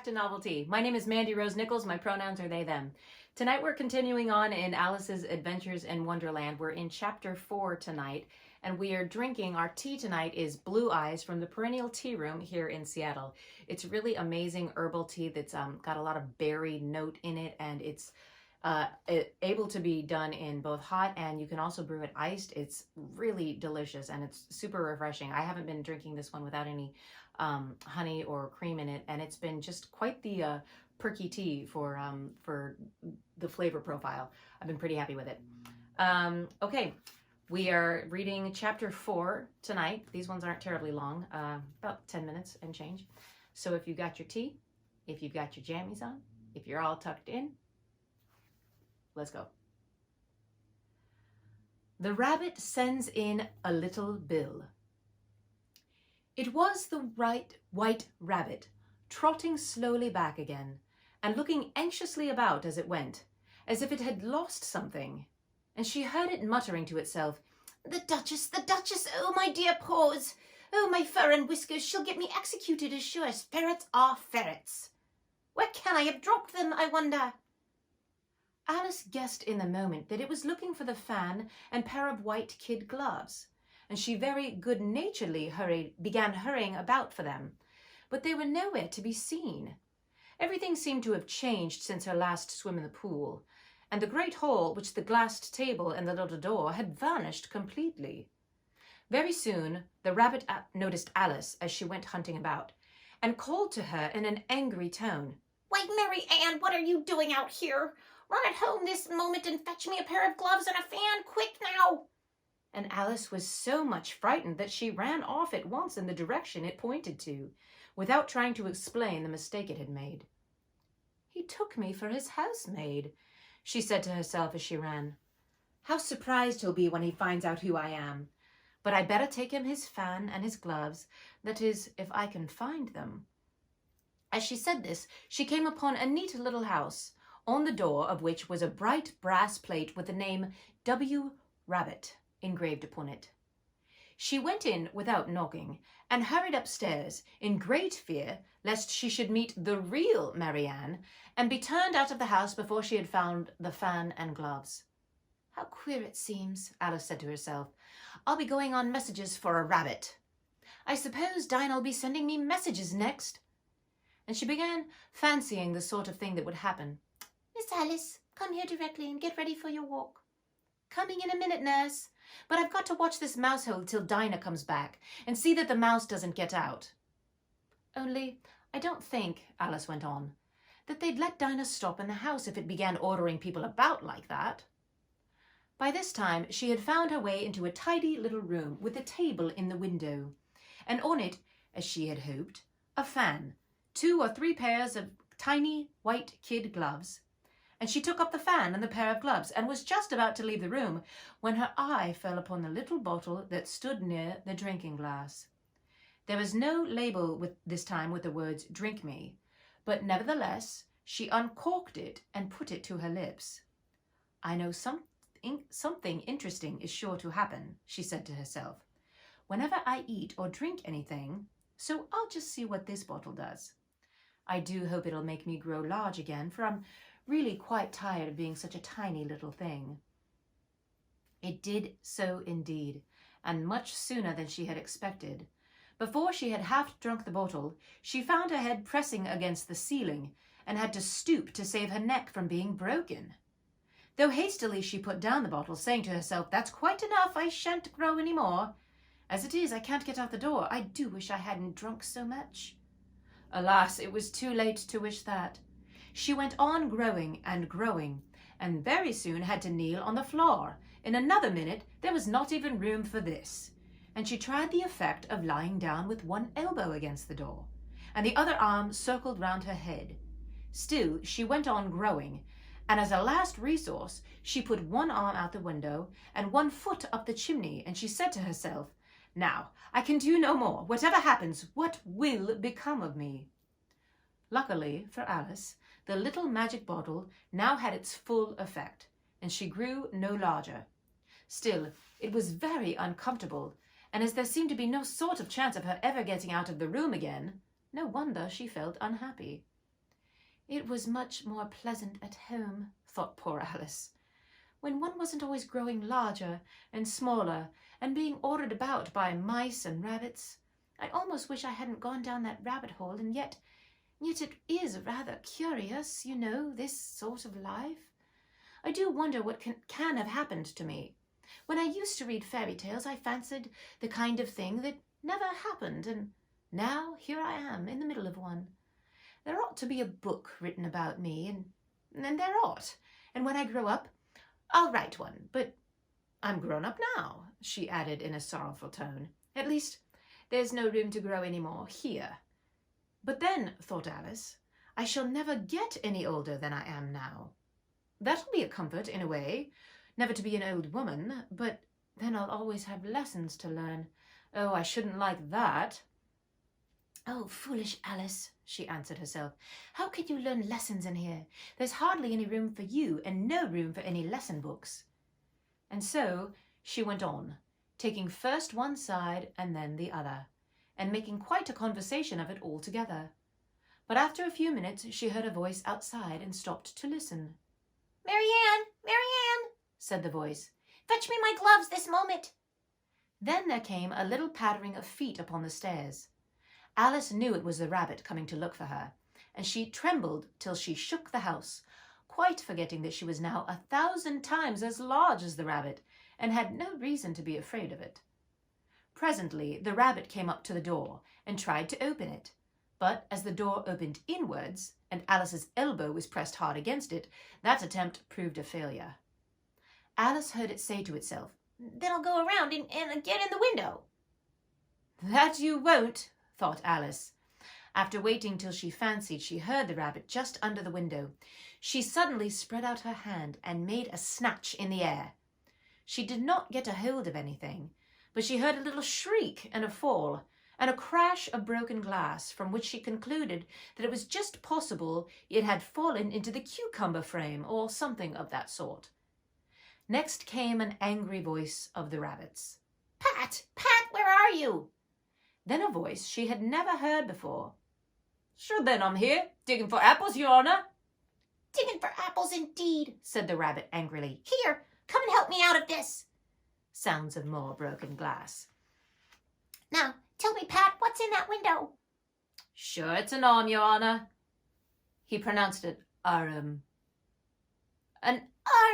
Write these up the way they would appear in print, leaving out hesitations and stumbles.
back to Novelty. My name is Mandy Rose Nichols. My pronouns are they, them. Tonight we're continuing on in Alice's Adventures in Wonderland. We're in chapter 4 tonight, and we are drinking, our tea tonight is Blue Eyes from the Perennial Tea Room here in Seattle. It's really amazing herbal tea that's got a lot of berry note in it, and it's able to be done in both hot and you can also brew it iced. It's really delicious and it's super refreshing. I haven't been drinking this one without any honey or cream in it, and it's been just quite the perky tea for the flavor profile. I've been pretty happy with it. Okay, we are reading chapter 4 tonight. These ones aren't terribly long, about 10 minutes and change. So if you've got your tea, if you've got your jammies on, if you're all tucked in, let's go. The rabbit sends in a little bill. It was the white rabbit, trotting slowly back again, and looking anxiously about as it went, as if it had lost something. And she heard it muttering to itself, the Duchess, oh my dear paws, oh my fur and whiskers, she'll get me executed as sure as ferrets are ferrets. Where can I have dropped them, I wonder? Alice guessed in the moment that it was looking for the fan and pair of white kid gloves, and she very good-naturedly began hurrying about for them, but they were nowhere to be seen. Everything seemed to have changed since her last swim in the pool, and the great hall, which the glassed table and the little door had vanished completely. Very soon the rabbit noticed Alice as she went hunting about, and called to her in an angry tone, "Why, Mary Ann, what are you doing out here? Run at home this moment and fetch me a pair of gloves and a fan, quick now!" And Alice was so much frightened that she ran off at once in the direction it pointed to, without trying to explain the mistake it had made. "He took me for his housemaid," she said to herself as she ran. "How surprised he'll be when he finds out who I am. But I better take him his fan and his gloves, that is, if I can find them." As she said this, she came upon a neat little house, on the door of which was a bright brass plate with the name W. Rabbit engraved upon it. She went in without knocking, and hurried upstairs, in great fear lest she should meet the real Mary Ann, and be turned out of the house before she had found the fan and gloves. "How queer it seems," Alice said to herself. "I'll be going on messages for a rabbit. I suppose Dinah'll be sending me messages next." And she began fancying the sort of thing that would happen. "Miss Alice, come here directly and get ready for your walk." "Coming in a minute, nurse. But I've got to watch this mouse hole till Dinah comes back and see that the mouse doesn't get out. Only, I don't think," Alice went on, "that they'd let Dinah stop in the house if it began ordering people about like that." By this time she had found her way into a tidy little room with a table in the window, and on it, as she had hoped, a fan, 2 or 3 pairs of tiny white kid gloves, and she took up the fan and the pair of gloves and was just about to leave the room when her eye fell upon the little bottle that stood near the drinking glass. There was no label this time with the words "Drink me," but nevertheless she uncorked it and put it to her lips. "I know something interesting is sure to happen," she said to herself, "whenever I eat or drink anything, so I'll just see what this bottle does. I do hope it'll make me grow large again, for I'm really quite tired of being such a tiny little thing." It did so indeed, and much sooner than she had expected. Before she had half drunk the bottle, she found her head pressing against the ceiling, and had to stoop to save her neck from being broken. Though hastily she put down the bottle, saying to herself, "That's quite enough, I shan't grow any more. As it is, I can't get out the door. I do wish I hadn't drunk so much." Alas, it was too late to wish that. She went on growing, and very soon had to kneel on the floor. In another minute there was not even room for this, and she tried the effect of lying down with one elbow against the door, and the other arm circled round her head. Still she went on growing, and as a last resource she put one arm out the window and one foot up the chimney, and she said to herself, "Now I can do no more. Whatever happens, what will become of me?" Luckily for Alice, the little magic bottle now had its full effect, and she grew no larger. Still, it was very uncomfortable, and as there seemed to be no sort of chance of her ever getting out of the room again, no wonder she felt unhappy. It was much more pleasant at home, thought poor Alice, when one wasn't always growing larger and smaller and being ordered about by mice and rabbits. I almost wish I hadn't gone down that rabbit hole, and yet it is rather curious, you know, this sort of life. I do wonder what can have happened to me. When I used to read fairy tales, I fancied the kind of thing that never happened, and now here I am in the middle of one. There ought to be a book written about me, and there ought, and when I grow up, I'll write one, but I'm grown up now, she added in a sorrowful tone. At least, there's no room to grow any more here. But then, thought Alice, I shall never get any older than I am now. That'll be a comfort, in a way, never to be an old woman, but then I'll always have lessons to learn. Oh, I shouldn't like that. Oh, foolish Alice, she answered herself. How could you learn lessons in here? There's hardly any room for you, and no room for any lesson books. And so she went on, taking first one side and then the other, and making quite a conversation of it altogether. But after a few minutes she heard a voice outside and stopped to listen. Marianne, Marianne, said the voice, fetch me my gloves this moment. Then there came a little pattering of feet upon the stairs. Alice knew it was the rabbit coming to look for her, and she trembled till she shook the house, quite forgetting that she was now 1,000 times as large as the rabbit, and had no reason to be afraid of it. Presently the rabbit came up to the door and tried to open it, but as the door opened inwards, and Alice's elbow was pressed hard against it, that attempt proved a failure. Alice heard it say to itself, Then I'll go around and get in the window. That you won't, thought Alice. After waiting till she fancied she heard the rabbit just under the window, she suddenly spread out her hand and made a snatch in the air. She did not get a hold of anything, but she heard a little shriek and a fall, and a crash of broken glass, from which she concluded that it was just possible it had fallen into the cucumber frame, or something of that sort. Next came an angry voice of the rabbit's. Pat, where are you? Then a voice she had never heard before. Sure then, I'm here, digging for apples, Your Honour. Digging for apples indeed, said the rabbit angrily. Here, come and help me out of this. Sounds of more broken glass. Now, tell me, Pat, what's in that window? Sure, it's an arm, Your Honour. He pronounced it, An arm,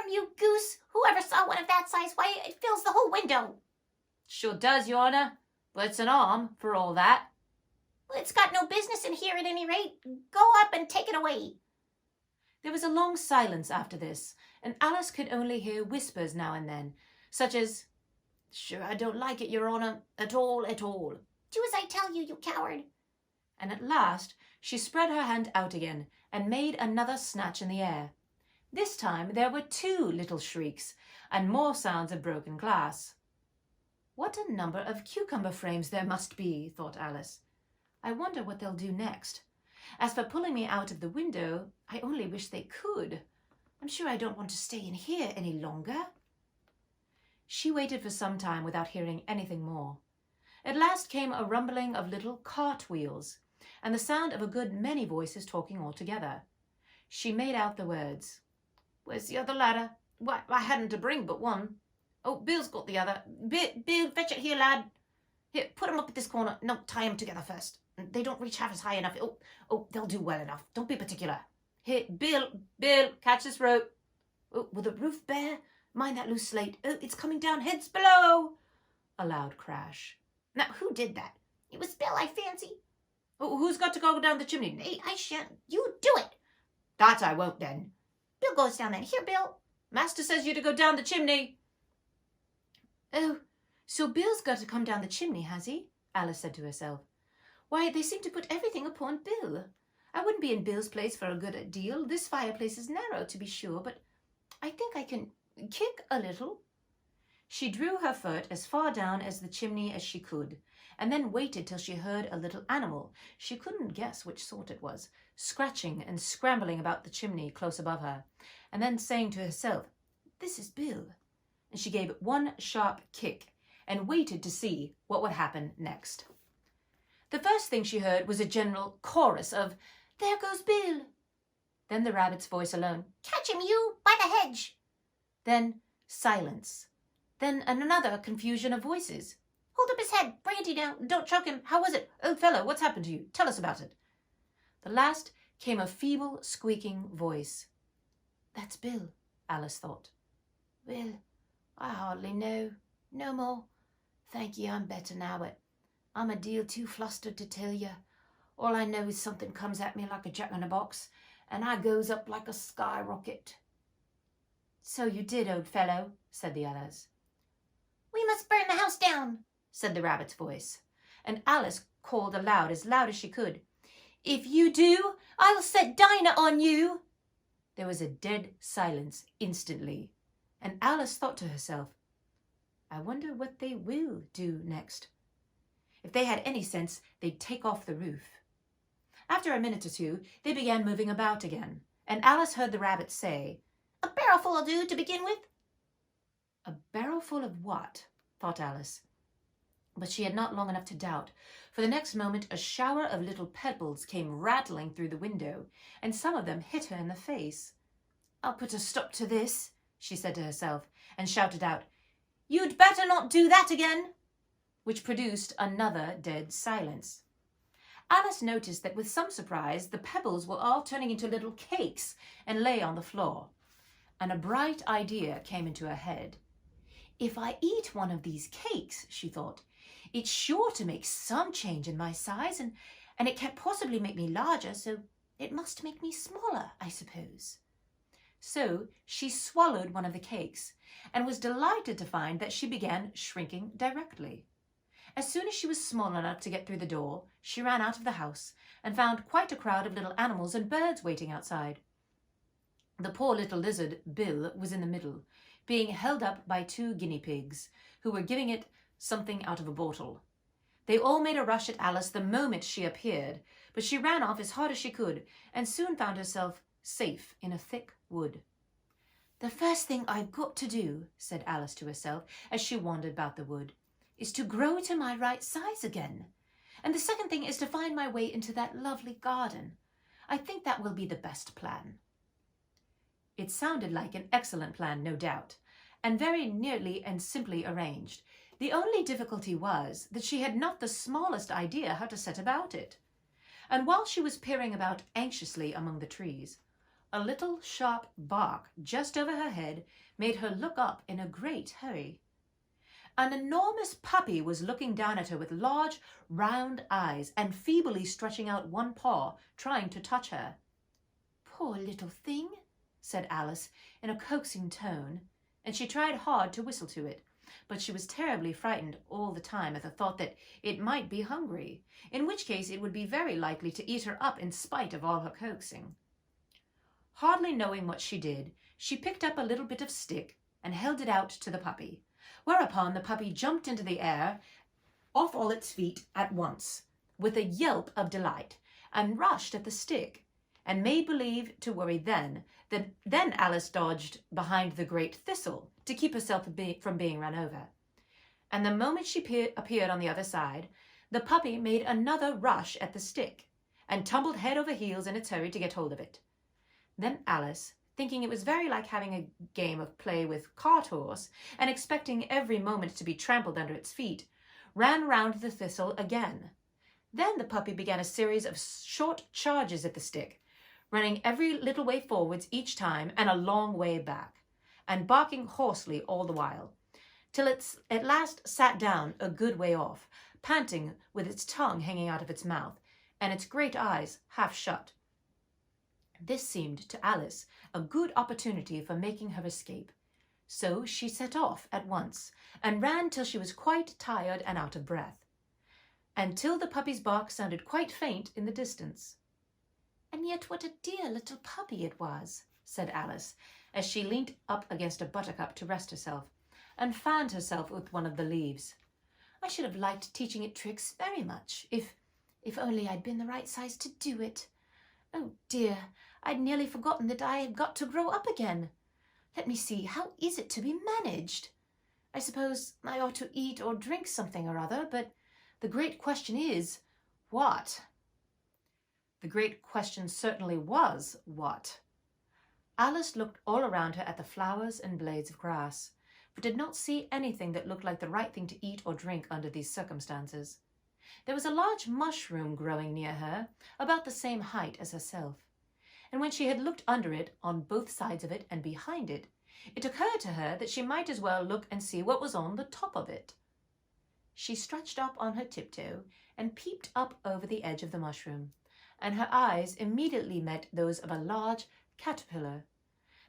you goose. Whoever saw one of that size, why, it fills the whole window. Sure does, Your Honour. But it's an arm, for all that. Well, it's got no business in here at any rate. Go up and take it away. There was a long silence after this, and Alice could only hear whispers now and then, such as, Sure, I don't like it, Your Honour, at all, at all. Do as I tell you, you coward. And at last she spread her hand out again and made another snatch in the air. This time there were 2 little shrieks and more sounds of broken glass. What a number of cucumber frames there must be, thought Alice. I wonder what they'll do next. As for pulling me out of the window, I only wish they could. I'm sure I don't want to stay in here any longer. She waited for some time without hearing anything more. At last came a rumbling of little cartwheels, and the sound of a good many voices talking all together. She made out the words. Where's the other ladder? Why, I hadn't to bring but one. Oh, Bill's got the other. Bill, fetch it here, lad. Here, put 'em up at this corner. No, tie 'em together first. They don't reach half as high enough. Oh, they'll do well enough. Don't be particular. Here, Bill, catch this rope. Oh, will the roof bear? Mind that loose slate. Oh, it's coming down heads below. A loud crash. Now, who did that? It was Bill, I fancy. Oh, who's got to go down the chimney? Nay, I shan't. You do it. That I won't, then. Bill goes down then. Here, Bill. Master says you're to go down the chimney. Oh, so Bill's got to come down the chimney, has he? Alice said to herself. Why, they seem to put everything upon Bill. I wouldn't be in Bill's place for a good deal. This fireplace is narrow, to be sure, but I think I can kick a little. She drew her foot as far down as the chimney as she could, and then waited till she heard a little animal, she couldn't guess which sort it was, scratching and scrambling about the chimney close above her, and then saying to herself, This is Bill. And she gave it one sharp kick and waited to see what would happen next. The first thing she heard was a general chorus of, There goes Bill. Then the rabbit's voice alone. Catch him, you, by the hedge. Then silence. Then another confusion of voices. Hold up his head. Bring it down. Don't choke him. How was it? Old fellow, what's happened to you? Tell us about it. The last came a feeble, squeaking voice. That's Bill, Alice thought. Well, I hardly know. No more. Thank ye, I'm better now, but I'm a deal too flustered to tell you. All I know is something comes at me like a jack-in-a-box, and I goes up like a skyrocket. So you did, old fellow, said the others. We must burn the house down, said the rabbit's voice, and Alice called aloud as she could. If you do, I'll set Dinah on you. There was a dead silence instantly, and Alice thought to herself, I wonder what they will do next. If they had any sense, they'd take off the roof. After a minute or two, they began moving about again, and Alice heard the rabbit say, A barrelful will do to begin with. A barrelful of what? Thought Alice. But she had not long enough to doubt, for the next moment a shower of little pebbles came rattling through the window, and some of them hit her in the face. I'll put a stop to this, she said to herself, and shouted out, You'd better not do that again, which produced another dead silence. Alice noticed that with some surprise the pebbles were all turning into little cakes and lay on the floor, and a bright idea came into her head. If I eat one of these cakes, she thought, it's sure to make some change in my size, and it can't possibly make me larger, so it must make me smaller, I suppose. So she swallowed one of the cakes, and was delighted to find that she began shrinking directly. As soon as she was small enough to get through the door, she ran out of the house, and found quite a crowd of little animals and birds waiting outside. The poor little lizard, Bill, was in the middle, being held up by 2 guinea pigs, who were giving it something out of a bottle. They all made a rush at Alice the moment she appeared, but she ran off as hard as she could, and soon found herself safe in a thick wood. The first thing I've got to do, said Alice to herself as she wandered about the wood, is to grow to my right size again. And the second thing is to find my way into that lovely garden. I think that will be the best plan. It sounded like an excellent plan, no doubt, and very neatly and simply arranged. The only difficulty was that she had not the smallest idea how to set about it. And while she was peering about anxiously among the trees, a little sharp bark just over her head made her look up in a great hurry. An enormous puppy was looking down at her with large, round eyes and feebly stretching out one paw, trying to touch her. Poor little thing, said Alice in a coaxing tone, and she tried hard to whistle to it, but she was terribly frightened all the time at the thought that it might be hungry, in which case it would be very likely to eat her up in spite of all her coaxing. Hardly knowing what she did, she picked up a little bit of stick and held it out to the puppy, whereupon the puppy jumped into the air off all its feet at once, with a yelp of delight, and rushed at the stick, and made believe to worry then. Then Alice dodged behind the great thistle to keep herself from being run over. And the moment she appeared on the other side, the puppy made another rush at the stick, and tumbled head over heels in its hurry to get hold of it. Then Alice, thinking it was very like having a game of play with cart horse, and expecting every moment to be trampled under its feet, ran round the thistle again. Then the puppy began a series of short charges at the stick, running every little way forwards each time and a long way back, and barking hoarsely all the while, till it at last sat down a good way off, panting with its tongue hanging out of its mouth, and its great eyes half shut. This seemed to Alice a good opportunity for making her escape, so she set off at once, and ran till she was quite tired and out of breath, and till the puppy's bark sounded quite faint in the distance. And yet what a dear little puppy it was, said Alice, as she leant up against a buttercup to rest herself, and fanned herself with one of the leaves. I should have liked teaching it tricks very much, if only I'd been the right size to do it. Oh dear, I'd nearly forgotten that I had got to grow up again. Let me see, how is it to be managed? I suppose I ought to eat or drink something or other, but the great question is, what? The great question certainly was, what? Alice looked all around her at the flowers and blades of grass, but did not see anything that looked like the right thing to eat or drink under these circumstances. There was a large mushroom growing near her, about the same height as herself, and when she had looked under it, on both sides of it and behind it, it occurred to her that she might as well look and see what was on the top of it. She stretched up on her tiptoe and peeped up over the edge of the mushroom, and her eyes immediately met those of a large caterpillar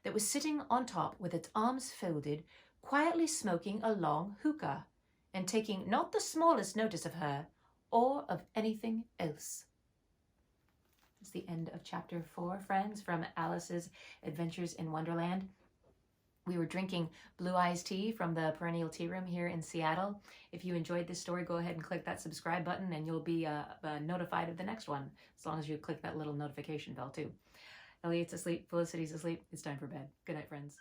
that was sitting on top with its arms folded, quietly smoking a long hookah, and taking not the smallest notice of her or of anything else. It's the end of chapter 4, friends, from Alice's Adventures in Wonderland. We were drinking Blue Eyes tea from the Perennial Tea Room here in Seattle. If you enjoyed this story, go ahead and click that subscribe button and you'll be notified of the next one, as long as you click that little notification bell too. Elliot's asleep, Felicity's asleep. It's time for bed. Good night, friends.